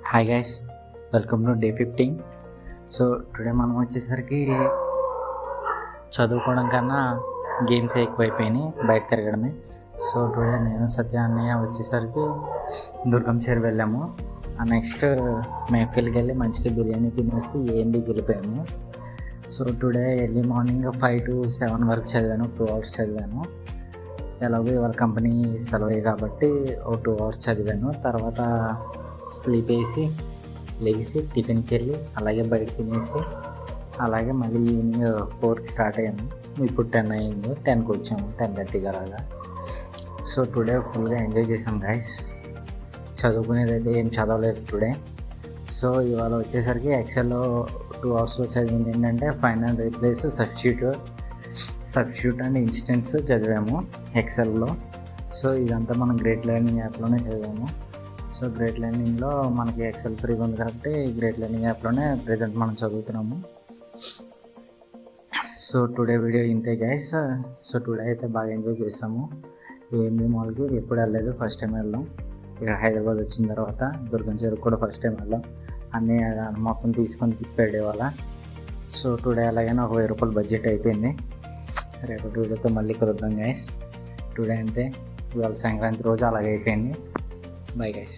Hi guys, welcome to day 15. So today మనం వచ్చేసరికి చదువుకోవడం కన్నా గేమ్స్ ఎక్కువైపోయినాయి, బయట తిరగడమే. సో టుడే నేను సత్య అన్నయ్య వచ్చేసరికి దుర్గం చెరువు వెళ్ళాము. నెక్స్ట్ మేఫిల్కి వెళ్ళి మంచిగా బిర్యానీ తినేసి ఏఎంబీకి వెళ్ళిపోయాము. So today early morning 5 to 7 వరకు చదివాను, 2 hours చదివాను. ఎలాగో ఇవాళ కంపెనీ సెలవు కాబట్టి 2 hours చదివాను. తర్వాత స్లీప్ వేసి లెగిసి టిఫిన్కి వెళ్ళి అలాగే బయట తినేసి అలాగే మళ్ళీ ఈవినింగ్ 4కి స్టార్ట్ అయ్యాము. ఇప్పుడు 10 అయింది, 10కి వచ్చాము, 10:30 అలాగా. సో టుడే ఫుల్గా ఎంజాయ్ చేసాం గైస్. చదువుకునేది అయితే ఏం చదవలేదు టుడే. సో ఇవాళ వచ్చేసరికి ఎక్సెల్లో 2 hours చదివింది ఏంటంటే find and replace, substitute and instances చదివాము ఎక్సెల్లో. సో ఇదంతా మనం గ్రేట్ లెర్నింగ్ యాప్లోనే చదివాము. సో గ్రేట్ లెర్నింగ్లో మనకి ఎక్సెల్ ఫ్రీగా ఉంది కాబట్టి గ్రేట్ లెర్నింగ్ యాప్లోనే ప్రజెంట్ మనం చదువుతున్నాము. సో టుడే వీడియో ఇంతే గైస్. సో టుడే అయితే బాగా ఎంజాయ్ చేసాము. ఏఎంబీ మాల్కి ఎప్పుడు వెళ్ళలేదు, ఫస్ట్ టైం వెళ్ళాం. ఇక హైదరాబాద్ వచ్చిన తర్వాత దుర్గం చెరువు కూడా ఫస్ట్ టైం వెళ్ళాం. అన్నీ మొత్తం తీసుకొని తిప్పాడు ఇవాళ. సో టుడే అలాగైనా ఒక 1000 రూపాయలు బడ్జెట్ అయిపోయింది. రేపటి వీడియోతో మళ్ళీ కలుద్దాం గైస్. టుడే అంటే ఇవాళ సంక్రాంతి రోజు అలాగే అయిపోయింది. Bye guys.